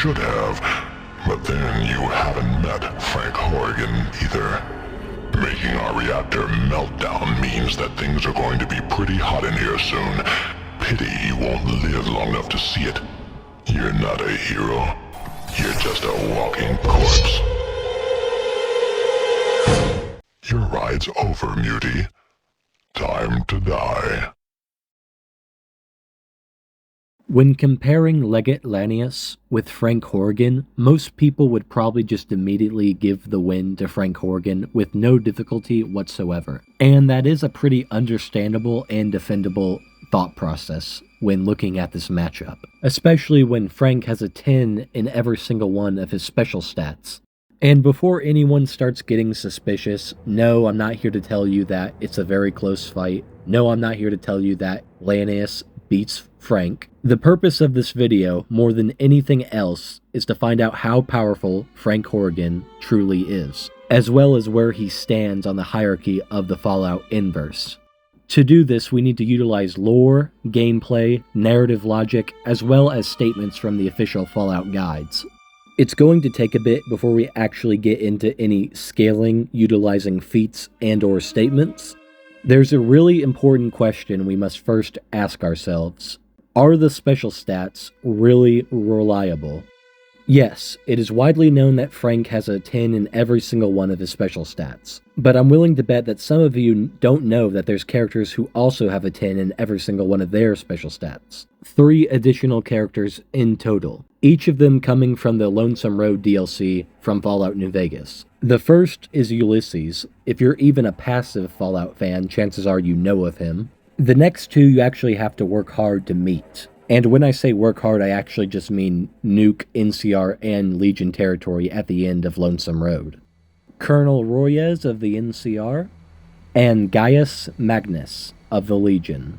should have. But then you haven't met Frank Horrigan either. Making our reactor meltdown means that things are going to be pretty hot in here soon. Pity you won't live long enough to see it. You're not a hero. You're just a walking corpse. Your ride's over, Mutie. Time to die. When comparing Legate Lanius with Frank Horrigan, most people would probably just immediately give the win to Frank Horrigan with no difficulty whatsoever. And that is a pretty understandable and defendable thought process when looking at this matchup, especially when Frank has a 10 in every single one of his special stats. And before anyone starts getting suspicious, no, I'm not here to tell you that it's a very close fight. No, I'm not here to tell you that Lanius beats Frank. The purpose of this video, more than anything else, is to find out how powerful Frank Horrigan truly is, as well as where he stands on the hierarchy of the Fallout inverse. To do this, we need to utilize lore, gameplay, narrative logic, as well as statements from the official Fallout guides. It's going to take a bit before we actually get into any scaling utilizing feats and/or statements. There's a really important question we must first ask ourselves. Are the special stats really reliable? Yes, it is widely known that Frank has a 10 in every single one of his special stats, but I'm willing to bet that some of you don't know that there's characters who also have a 10 in every single one of their special stats. 3 additional characters in total, each of them coming from the Lonesome Road DLC from Fallout New Vegas. The first is Ulysses. If you're even a passive Fallout fan, chances are you know of him. The next 2 you actually have to work hard to meet. And when I say work hard, I actually just mean nuke, NCR, and Legion territory at the end of Lonesome Road. Colonel Royez of the NCR, and Gaius Magnus of the Legion.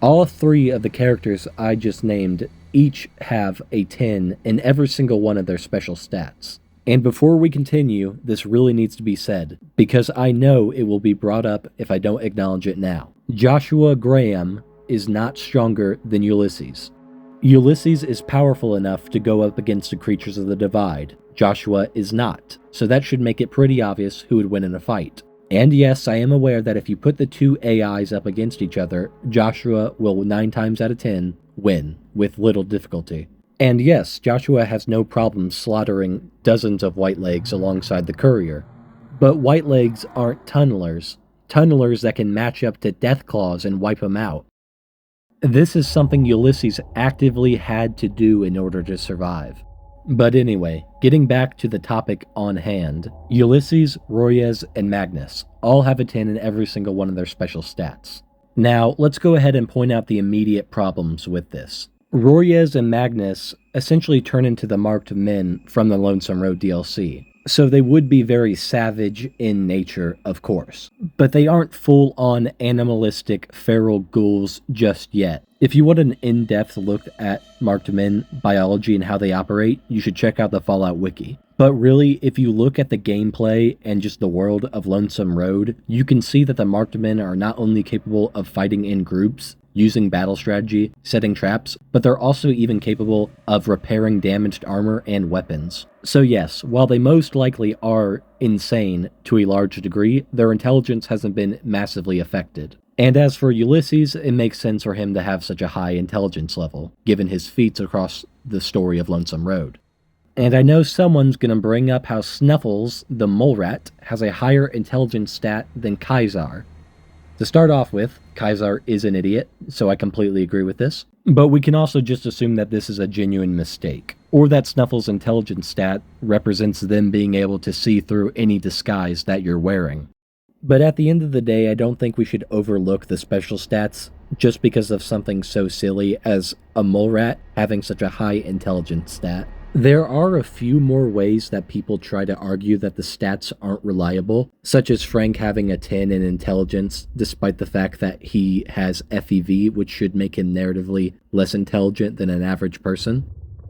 All 3 of the characters I just named each have a 10 in every single one of their special stats. And before we continue, this really needs to be said, because I know it will be brought up if I don't acknowledge it now. Joshua Graham is not stronger than Ulysses. Ulysses is powerful enough to go up against the creatures of the Divide. Joshua is not, so that should make it pretty obvious who would win in a fight. And yes, I am aware that if you put the 2 AIs up against each other, Joshua will 9 times out of 10 win, with little difficulty. And yes, Joshua has no problem slaughtering dozens of Whitelegs alongside the courier. But Whitelegs aren't tunnelers. Tunnelers that can match up to Deathclaws and wipe them out. This is something Ulysses actively had to do in order to survive. But anyway, getting back to the topic on hand, Ulysses, Royez, and Magnus all have a 10 in every single one of their special stats. Now, let's go ahead and point out the immediate problems with this. Royez and Magnus essentially turn into the marked men from the Lonesome Road DLC. So they would be very savage in nature, of course. But they aren't full-on animalistic feral ghouls just yet. If you want an in-depth look at marked men biology and how they operate, you should check out the Fallout Wiki. But really, if you look at the gameplay and just the world of Lonesome Road, you can see that the marked men are not only capable of fighting in groups, using battle strategy, setting traps, but they're also even capable of repairing damaged armor and weapons. So yes, while they most likely are insane to a large degree, their intelligence hasn't been massively affected. And as for Ulysses, it makes sense for him to have such a high intelligence level, given his feats across the story of Lonesome Road. And I know someone's gonna bring up how Snuffles, the mole rat, has a higher intelligence stat than Kaisar. To start off with, Kaisar is an idiot, so I completely agree with this. But we can also just assume that this is a genuine mistake, or that Snuffles' intelligence stat represents them being able to see through any disguise that you're wearing. But at the end of the day, I don't think we should overlook the special stats just because of something so silly as a mole rat having such a high intelligence stat. There are a few more ways that people try to argue that the stats aren't reliable, such as Frank having a 10 in intelligence, despite the fact that he has FEV, which should make him narratively less intelligent than an average person.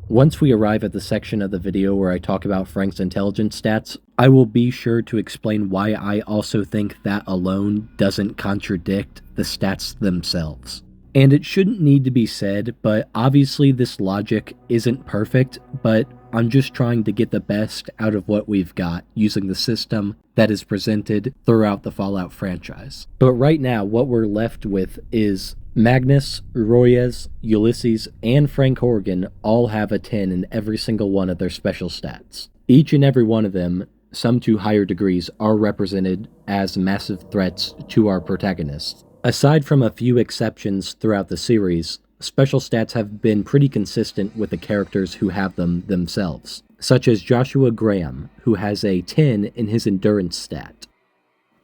Once we arrive at the section of the video where I talk about Frank's intelligence stats, I will be sure to explain why I also think that alone doesn't contradict the stats themselves. And it shouldn't need to be said, but obviously this logic isn't perfect, but I'm just trying to get the best out of what we've got using the system that is presented throughout the Fallout franchise. But right now, what we're left with is Magnus, Royes, Ulysses, and Frank Horrigan all have a 10 in every single one of their special stats. Each and every one of them, some to higher degrees, are represented as massive threats to our protagonists. Aside from a few exceptions throughout the series, special stats have been pretty consistent with the characters who have them themselves, such as Joshua Graham, who has a 10 in his endurance stat,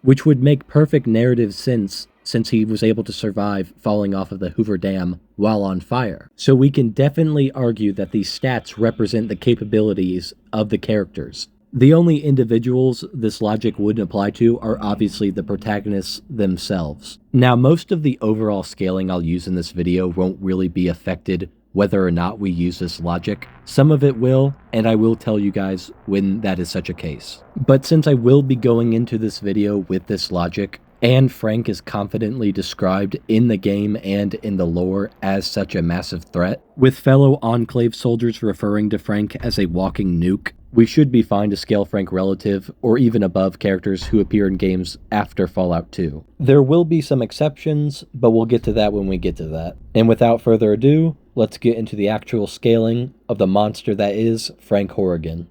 which would make perfect narrative sense since he was able to survive falling off of the Hoover Dam while on fire. So we can definitely argue that these stats represent the capabilities of the characters. The only individuals this logic wouldn't apply to are obviously the protagonists themselves. Now, most of the overall scaling I'll use in this video won't really be affected whether or not we use this logic. Some of it will, and I will tell you guys when that is such a case. But since I will be going into this video with this logic, and Frank is confidently described in the game and in the lore as such a massive threat, with fellow Enclave soldiers referring to Frank as a walking nuke, we should be fine to scale Frank relative or even above characters who appear in games after Fallout 2. There will be some exceptions, but we'll get to that when we get to that. And without further ado, let's get into the actual scaling of the monster that is Frank Horrigan.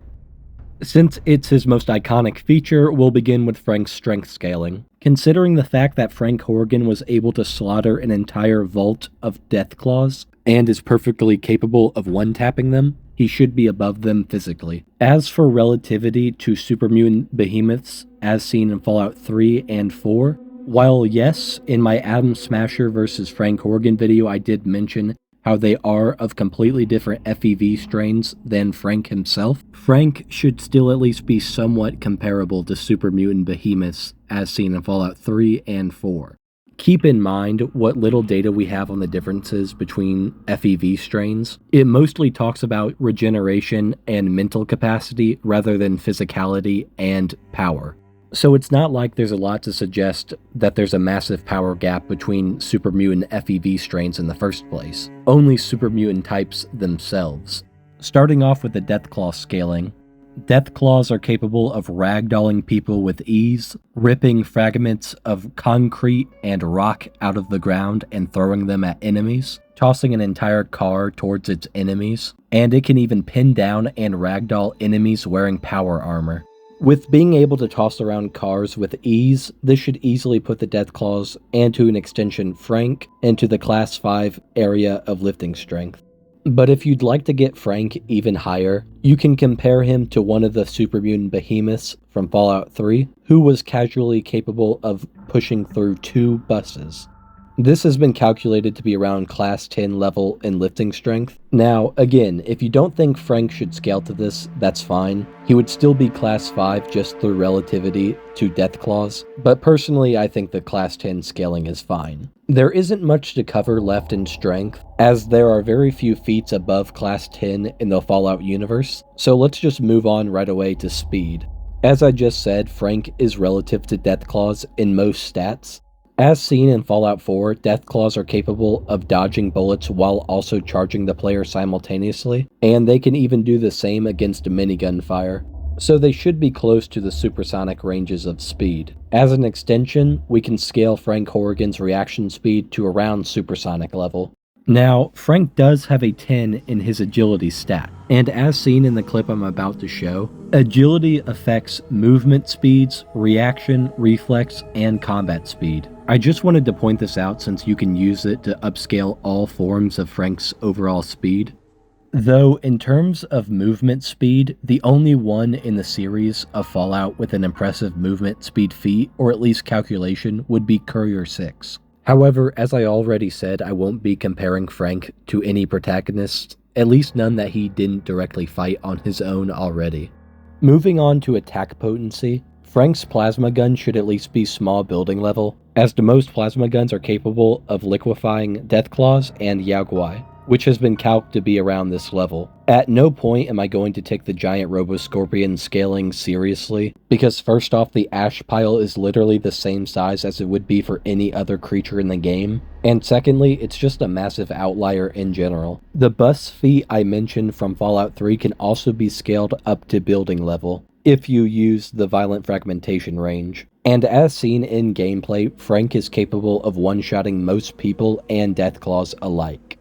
Since it's his most iconic feature, we'll begin with Frank's strength scaling. Considering the fact that Frank Horrigan was able to slaughter an entire vault of Deathclaws, and is perfectly capable of one-tapping them, he should be above them physically. As for relativity to super mutant behemoths, as seen in Fallout 3 and 4, while yes, in my Atom Smasher vs. Frank Horrigan video I did mention how they are of completely different FEV strains than Frank himself, Frank should still at least be somewhat comparable to super mutant behemoths as seen in Fallout 3 and 4. Keep in mind what little data we have on the differences between FEV strains. It mostly talks about regeneration and mental capacity rather than physicality and power. So it's not like there's a lot to suggest that there's a massive power gap between super mutant FEV strains in the first place. Only super mutant types themselves. Starting off with the Deathclaw scaling, Deathclaws are capable of ragdolling people with ease, ripping fragments of concrete and rock out of the ground and throwing them at enemies, tossing an entire car towards its enemies, and it can even pin down and ragdoll enemies wearing power armor. With being able to toss around cars with ease, this should easily put the Deathclaws, and to an extension Frank, into the Class 5 area of lifting strength. But if you'd like to get Frank even higher, you can compare him to one of the super mutant behemoths from Fallout 3, who was casually capable of pushing through 2 buses. This has been calculated to be around Class 10 level in lifting strength. Now, again, if you don't think Frank should scale to this, that's fine. He would still be Class 5 just through relativity to Deathclaws, but personally I think the Class 10 scaling is fine. There isn't much to cover left in strength, as there are very few feats above Class 10 in the Fallout universe, so let's just move on right away to speed. As I just said, Frank is relative to Deathclaws in most stats. As seen in Fallout 4, Deathclaws are capable of dodging bullets while also charging the player simultaneously, and they can even do the same against minigun fire, so they should be close to the supersonic ranges of speed. As an extension, we can scale Frank Horrigan's reaction speed to around supersonic level. Now, Frank does have a 10 in his agility stat, and as seen in the clip I'm about to show, agility affects movement speeds, reaction, reflex, and combat speed. I just wanted to point this out since you can use it to upscale all forms of Frank's overall speed. Though, in terms of movement speed, the only one in the series of Fallout with an impressive movement speed feat, or at least calculation, would be Courier 6. However, as I already said, I won't be comparing Frank to any protagonist, at least none that he didn't directly fight on his own already. Moving on to attack potency, Frank's plasma gun should at least be small building level, as the most plasma guns are capable of liquefying Deathclaws and Yaogwai. which has been calced to be around this level. At no point am I going to take the giant Robo-Scorpion scaling seriously, because first off, the ash pile is literally the same size as it would be for any other creature in the game, and secondly, it's just a massive outlier in general. The bus feat I mentioned from Fallout 3 can also be scaled up to building level, if you use the violent fragmentation range. And as seen in gameplay, Frank is capable of one-shotting most people and Deathclaws alike.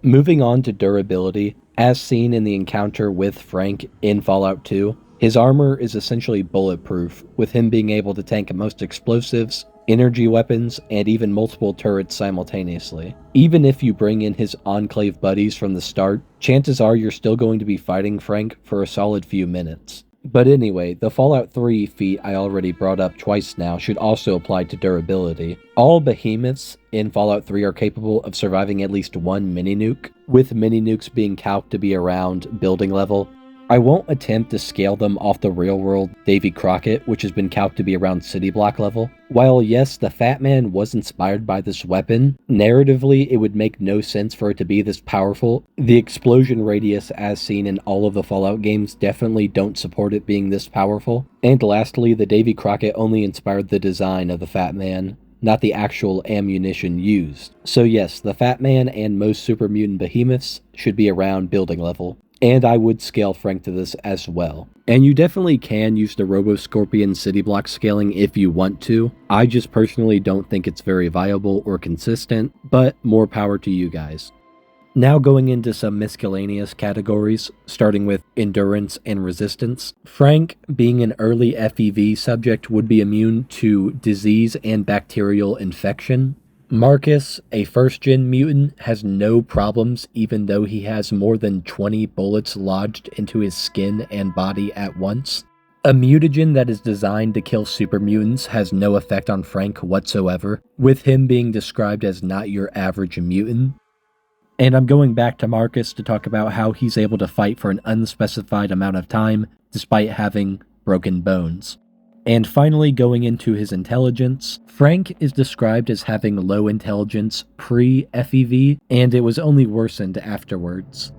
Moving on to durability, as seen in the encounter with Frank in Fallout 2, his armor is essentially bulletproof, with him being able to tank most explosives, energy weapons, and even multiple turrets simultaneously. Even if you bring in his Enclave buddies from the start, chances are you're still going to be fighting Frank for a solid few minutes. But anyway, the Fallout 3 feat I already brought up twice now should also apply to durability. All behemoths in Fallout 3 are capable of surviving at least one mini-nuke, with mini-nukes being calced to be around building level. I won't attempt to scale them off the real-world Davy Crockett, which has been calced to be around city block level. While yes, the Fat Man was inspired by this weapon, narratively it would make no sense for it to be this powerful. The explosion radius as seen in all of the Fallout games definitely don't support it being this powerful. And lastly, the Davy Crockett only inspired the design of the Fat Man, not the actual ammunition used. So yes, the Fat Man and most super mutant behemoths should be around building level. And I would scale Frank to this as well. And you definitely can use the Robo-Scorpion city block scaling if you want to. I just personally don't think it's very viable or consistent, but more power to you guys. Now going into some miscellaneous categories, starting with endurance and resistance. Frank, being an early FEV subject, would be immune to disease and bacterial infection. Marcus, a first-gen mutant, has no problems even though he has more than 20 bullets lodged into his skin and body at once. A mutagen that is designed to kill super mutants has no effect on Frank whatsoever, with him being described as not your average mutant. And I'm going back to Marcus to talk about how he's able to fight for an unspecified amount of time despite having broken bones. And finally, going into his intelligence, Frank is described as having low intelligence pre-FEV, and it was only worsened afterwards.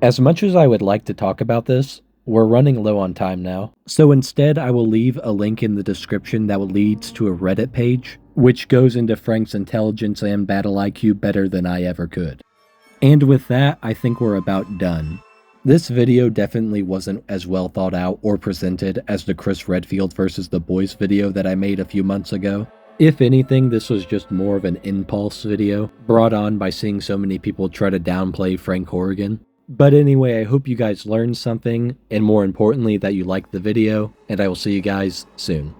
As much as I would like to talk about this, we're running low on time now, so instead I will leave a link in the description that leads to a Reddit page, which goes into Frank's intelligence and battle IQ better than I ever could. And with that, I think we're about done. This video definitely wasn't as well thought out or presented as the Chris Redfield versus the Boys video that I made a few months ago. If anything, this was just more of an impulse video, brought on by seeing so many people try to downplay Frank Horrigan. But anyway, I hope you guys learned something, and more importantly that you liked the video, and I will see you guys soon.